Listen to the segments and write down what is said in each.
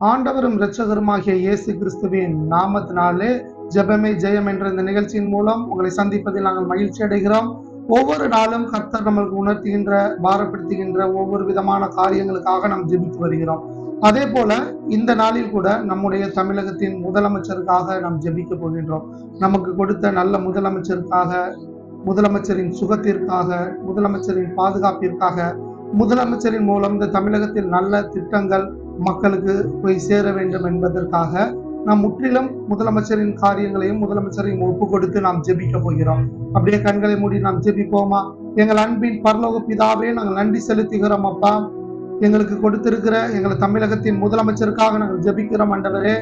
ஆண்டவரும் இரட்சகருமாகிய இயேசு கிறிஸ்துவின் நாமத்தினாலே ஜெபமே ஜெயம் என்ற இந்த நிகழ்ச்சியின் மூலம் உங்களை சந்திப்பதில் நாங்கள் மகிழ்ச்சி அடைகிறோம். ஒவ்வொரு நாளும் கர்த்தர் நம்மளுக்கு உணர்த்துகின்ற, பாரப்படுத்துகின்ற ஒவ்வொரு விதமான காரியங்களுக்காக நாம் ஜெபித்து வருகிறோம். அதே போல இந்த நாளில் கூட நம்முடைய தமிழகத்தின் முதலமைச்சருக்காக நாம் ஜெபிக்க போகின்றோம். நமக்கு கொடுத்த நல்ல முதலமைச்சருக்காக, முதலமைச்சரின் சுகத்திற்காக, முதலமைச்சரின் பாதுகாப்பிற்காக, முதலமைச்சரின் மூலம் இந்த தமிழகத்தில் நல்ல திட்டங்கள் மக்களுக்கு போய் சேர வேண்டும் என்பதற்காக நாம் முற்றிலும் முதலமைச்சரின் காரியங்களையும் முதலமைச்சரையும் ஒப்பு கொடுத்து நாம் ஜெபிக்க போகிறோம். அப்படியே கண்களை மூடி நாம் ஜெபிப்போமா? எங்கள் அன்பின் பரலோக பிதாவே, நாங்கள் நன்றி செலுத்துகிறோம் அப்பா. எங்களுக்கு கொடுத்திருக்கிற எங்கள் தமிழகத்தின் முதலமைச்சருக்காக நாங்கள் ஜெபிக்கிறோம் ஆண்டவரே.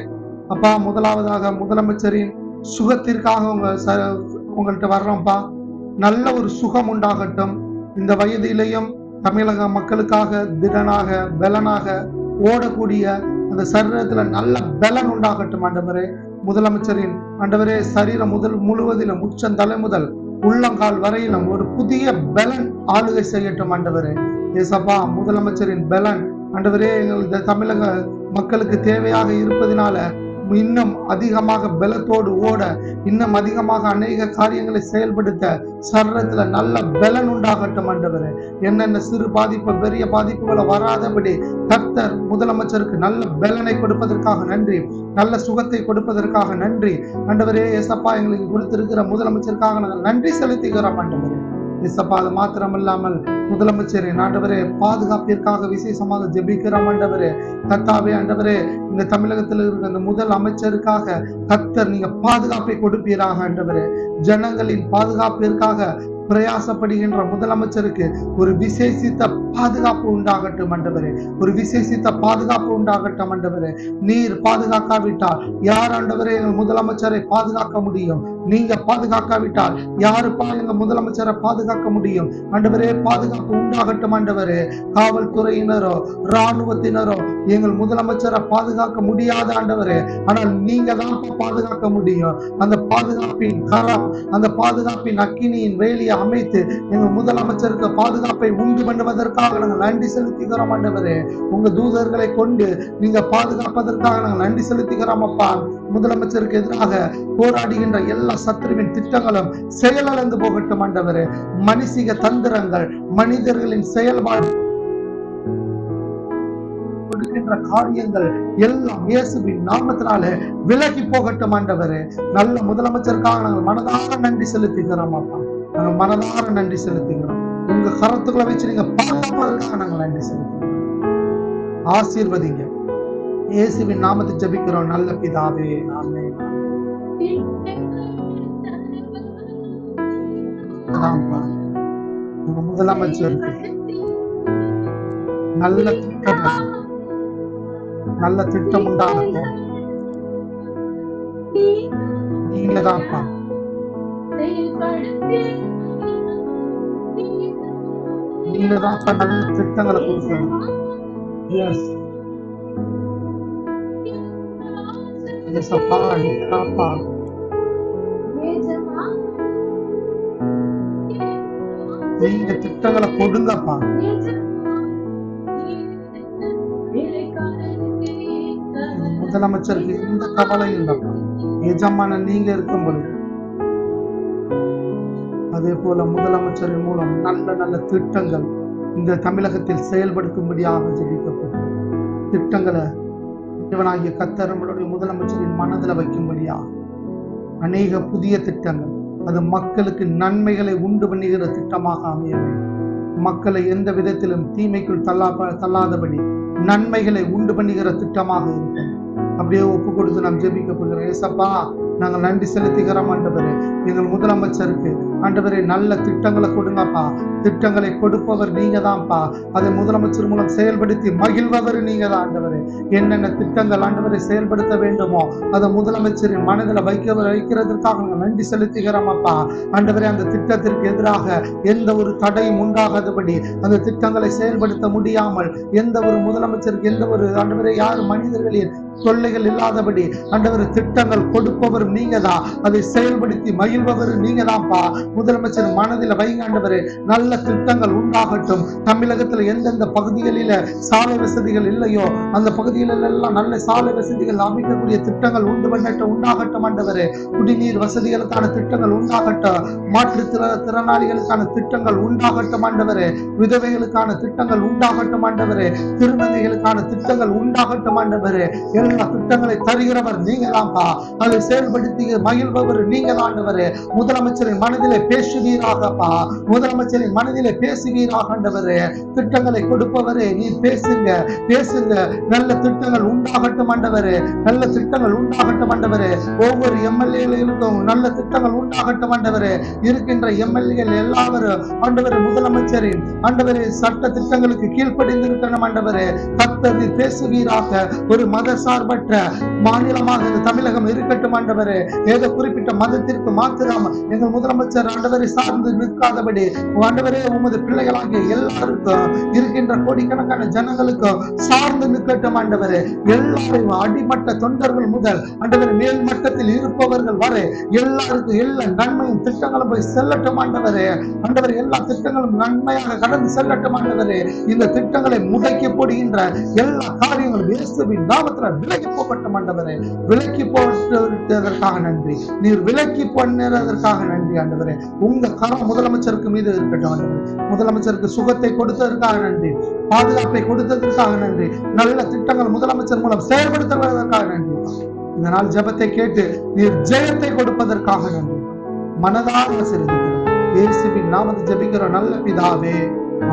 அப்பா, முதலாவதாக முதலமைச்சரின் சுகத்திற்காக உங்கள்கிட்ட வர்றோம்ப்பா. நல்ல ஒரு சுகம் உண்டாகட்டும். இந்த வயதிலேயும் தமிழக மக்களுக்காக திடனாக, பலனாக ஓடக்கூடிய அந்த சரீரத்துல நல்ல பலன் உண்டாகட்டும் ஆண்டவரே. முதலமைச்சரின் ஆண்டவரே சரீரம் முழுவதிலும் உச்சந்தலை முதல் உள்ளங்கால் வரையிலும் ஒரு புதிய பலன் ஆளுகை செய்யட்டும் ஆண்டவரே. ஏசப்பா, முதலமைச்சரின் பலன் ஆண்டவரே எங்கள் தமிழக மக்களுக்கு தேவையாக இருப்பதனால இன்னும் அதிகமாக பலத்தோடு ஓட, இன்னும் அதிகமாக அநேக காரியங்களை செயல்படுத்த சரீரத்துல நல்ல பலன் உண்டாகட்டும் ஆண்டவரே. என்னென்ன சிறு பாதிப்பு பெரிய பாதிப்புகளை வராதபடி கர்த்தர் முதலமைச்சருக்கு நல்ல பலனை கொடுப்பதற்காக நன்றி, நல்ல சுகத்தை கொடுப்பதற்காக நன்றி ஆண்டவரே. ஏசப்பா, எங்களுக்கு கொடுத்திருக்கிற முதலமைச்சருக்காக நாங்கள் நன்றி செலுத்துகிறோம் ஆண்டவரே. ஏசப்பா, அது மாத்திரமில்லாமல் முதலமைச்சரின் ஆண்டவரே பாதுகாப்பிற்காக விசேஷமாக ஜெபிக்கிறோம் ஆண்டவரே. கர்த்தாவே ஆண்டவரே, இந்த தமிழகத்தில் இருக்கிற அந்த முதல் அமைச்சருக்காக கர்த்தர் நீங்க பாதுகாப்பை கொடுப்பீராக ஆண்டவரே. ஜனங்களின் பாதுகாப்பிற்காக பிரயாசப்படுகின்ற முதலமைச்சருக்கு ஒரு விசேஷித்த பாதுகாப்பு உண்டாகட்டும் ஆண்டவரே. ஒரு விசேஷித்த பாதுகாப்பு உண்டாகட்டும் ஆண்டவரே. நீர் பாதுகாக்காவிட்டால் யார் ஆண்டவரே எங்கள் முதலமைச்சரை பாதுகாக்க முடியும்? நீங்க பாதுகாக்காவிட்டால் யாருப்பா எங்க முதலமைச்சரை பாதுகாக்க முடியும்? ஆண்டவரே, பாதுகாப்பு உண்டாகட்டும் ஆண்டவரே. காவல்துறையினரோ இராணுவத்தினரோ எங்கள் முதலமைச்சரை பாதுகாக்க முடியாத ஆண்டவரே. ஆனால் நீங்க தான் பாதுகாக்க முடியும். அந்த பாதுகாப்பின் கரம், அந்த பாதுகாப்பின் அக்கினியின் வேலியை அமைத்து எங்கள் முதலமைச்சருக்கு பாதுகாப்பை உண்டு பண்ணுவதற்காக நாங்கள் நன்றி செலுத்துகிறோம் ஆண்டவரே. உங்க தூதர்களை கொண்டு நீங்க பாதுகாப்பதற்காக நாங்கள் நன்றி செலுத்துகிறோம் அப்பா. முதலமைச்சருக்கு எதிராக போராடுகின்ற எல்லா சத்துருவின் திட்டங்களும் செயலிழந்து போகட்டும் ஆண்டவரே. மனுஷிக தந்திரங்கள், மனிதர்களின் செயல்பாடு காரியங்கள் எல்லாம் இயேசுவின் நாமத்தினாலே விலகி போகட்டும் ஆண்டவரே. நல்ல முதலமைச்சருக்காக நாங்கள் மனதார நன்றி செலுத்துகிறோம் அப்பா. நாங்கள் மனதார நன்றி செலுத்துகிறோம். உங்க கரத்துக்களை வச்சு நீங்க பாதுகாப்பதற்காக நாங்கள் நன்றி செலுத்துகிறோம். ஆசீர்வதிங்க. இயேசுவின் நாமத்தை ஜெபிக்கிறோம் நல்ல பிதாவே, ஆமென். உங்க முதலமைச்சருக்கு நல்ல திட்டம் உண்டாகட்டும். நீங்க தான்ப்பா நல்ல திட்டங்களை கொடுக்கணும். நீங்க திட்டங்களை கொடுங்கப்பா. முதலமைச்சருக்கு எந்த கவலையும் இல்லப்பா. எஜமான நீங்க இருக்கும் பொழுது அதே போல முதலமைச்சரின் மூலம் நல்ல நல்ல திட்டங்கள் இந்த தமிழகத்தில் செயல்படுத்தும்படியாக ஜெபிக்கப்படும் திட்டங்களை இவனாகிய கர்த்தர் நம்மளுடைய முதலமைச்சரின் மனதில் வைக்கும்படியாக அநேக புதிய திட்டங்கள், அது மக்களுக்கு நன்மைகளை உண்டு பண்ணுகிற திட்டமாக அமைய வேண்டும். மக்களை எந்த விதத்திலும் தீமைக்குள் தள்ளாதபடி நன்மைகளை உண்டு பண்ணுகிற திட்டமாக இருக்கும். அப்படியே ஒப்பு கொடுத்து நாம் ஜெபிக்க போகிறோம். ஏசப்பா, நாங்கள் நன்றி செலுத்துகிறோம் ஆண்டவரே. எங்கள் முதலமைச்சருக்கு ஆண்டவரே நல்ல திட்டங்களை கொடுங்கப்பா. திட்டங்களை கொடுப்பவர் நீங்க தான்ப்பா. அதை முதலமைச்சர் மூலம் செயல்படுத்தி மகிழ்பவர் நீங்க தான் ஆண்டவரே. என்னென்ன திட்டங்கள் ஆண்டவரை செயல்படுத்த வேண்டுமோ அதை முதலமைச்சரின் மனதில் வைக்கிறதற்காக நாங்கள் நன்றி செலுத்துகிறோம் அப்பா. ஆண்டவரே, அந்த திட்டத்திற்கு எதிராக எந்த ஒரு தடையும் உண்டாகாதபடி அந்த திட்டங்களை செயல்படுத்த முடியாமல் எந்த ஒரு முதலமைச்சருக்கு எந்த ஒரு ஆண்டவரே யார் மனிதர்களின் தொல்லைகள் இல்லாதபடி ஆண்டவர் திட்டங்கள் கொடுப்பவரும் நீங்க தான், அதை செயல்படுத்தி மகிழ்பவரும் நீங்க தான்ப்பா. முதலமைச்சர் மனதில் வைங்க ஆண்டவரே, நல்ல திட்டங்கள் உண்டாகட்டும். தமிழகத்துல எந்தெந்த பகுதிகளில சாலை வசதிகள் இல்லையோ அந்த பகுதிகளில் எல்லாம் நல்ல சாலை வசதிகள் அமைக்கக்கூடிய திட்டங்கள் உண்டாகட்டும் ஆண்டவரே. குடிநீர் வசதிகளுக்கான திட்டங்கள் உண்டாகட்டும், மாற்றுத்திறனாளிகளுக்கான திட்டங்கள் உண்டாகட்டும் ஆண்டவரே, விதவைகளுக்கான திட்டங்கள் உண்டாகட்டும் ஆண்டவரே, திருநங்கைகளுக்கான திட்டங்கள் உண்டாகட்டும் ஆண்டவரே. எல்லா திட்டங்களை தருகிறவர் நீங்க தான்ப்பா, அதை செயல்படுத்தி மகிழ்பவர் நீங்க தான் ஆண்டவரே. முதலமைச்சரின் மனதிலே பேசுவீராகப்பா, முதலமைச்சரின் மனதிலே பேசுவீராக ஆண்டவரே. திட்டங்களை கொடுப்பவரே நீர் பேசுங்க, பேசுங்க. நல்ல திட்டங்கள் உண்டாகட்டும் ஆண்டவரே, நல்ல திட்டங்கள் உண்டாகட்டும் ஆண்டவரே. ஒவ்வொரு எம்எல்ஏகளுக்கும் நல்ல திட்டங்கள் உண்டாகட்டும் ஆண்டவரே. இருக்கின்ற எம்எல்ஏகள் எல்லாரும் ஆண்டவரே முதலமைச்சரின் ஆண்டவரே சட்ட திட்டங்களுக்கு கீழ்ப்படிந்திருக்கணும் ஆண்டவரே. கர்த்தர் பேசுவீராக. ஒரு மத சார்பற்ற மாநிலமாக இந்த தமிழகம் இருக்கட்டும் ஆண்டவரே. ஏதோ குறிப்பிட்ட மதத்திற்கு மாத்திரம் எங்கள் முதலமைச்சர் ஆண்டவரை சார்ந்து நிற்காதபடி ஆண்டவரே, உமது பிள்ளைகளாகிய எல்லாருக்கும் இருக்கின்ற கோடிக்கணக்கான ஜனங்களுக்கும் சார்ந்து நிற்கட்டும் ஆண்டவரே. எல்லாரும் அடிமட்ட தொண்டர்கள் முதல் ஆண்டவரே மேல் மட்டத்தில் இருப்பவர்கள் வரை எல்லாருக்கும் எல்லா நன்மையும் திட்டங்களும் போய் செல்லட்டும் ஆண்டவரே. ஆண்டவரே, எல்லா திட்டங்களும் நன்மையாக கடந்து செல்லட்டும் ஆண்டவரே. இந்த திட்டங்களை முடக்கி போடுகின்ற எல்லா காரியங்களும் இயேசுவின் நாமத்தில் விலகி போகட்டும் ஆண்டவரே. விலக்கி போட்டதற்காக நன்றி, நீர் விலக்கி பண்ணுறதற்காக நன்றி ஆண்டவரே. உங்க கரம் முதலமைச்சருக்கு மீது இருக்கட்டும் ஆண்டவரே. முதலமைச்சருக்கு சுகத்தை கொடுத்ததற்காக நன்றி, பாதுகாப்பை கொடுத்ததற்காக நன்றி, நல்ல திட்டங்கள் முதலமைச்சர் மூலம் செயல்படுத்துவதற்காக நன்றி. இந்த நாள் ஜெபத்தை கேட்டு நீர் ஜெயத்தை கொடுப்பதற்காக நன்றி. மனதார ஆசீர்வதிக்கிறோம் இயேசுவின் நாமத்தில் ஜெபிக்கிறோம் நல்ல பிதாவே,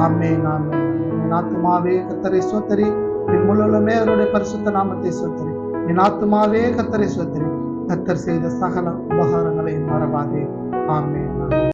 ஆமென் ஆமென். என் ஆத்துமாவே கர்த்தரை ஸ்தோத்திரி, என் முழுமே அவருடைய பரிசுத்த நாமத்தை ஸ்தோத்திரி. என் ஆத்துமாவே கர்த்தரை ஸ்தோத்திரி, கர்த்தர் செய்த சகல உபகாரங்களை மறவாதே. ஆமென்.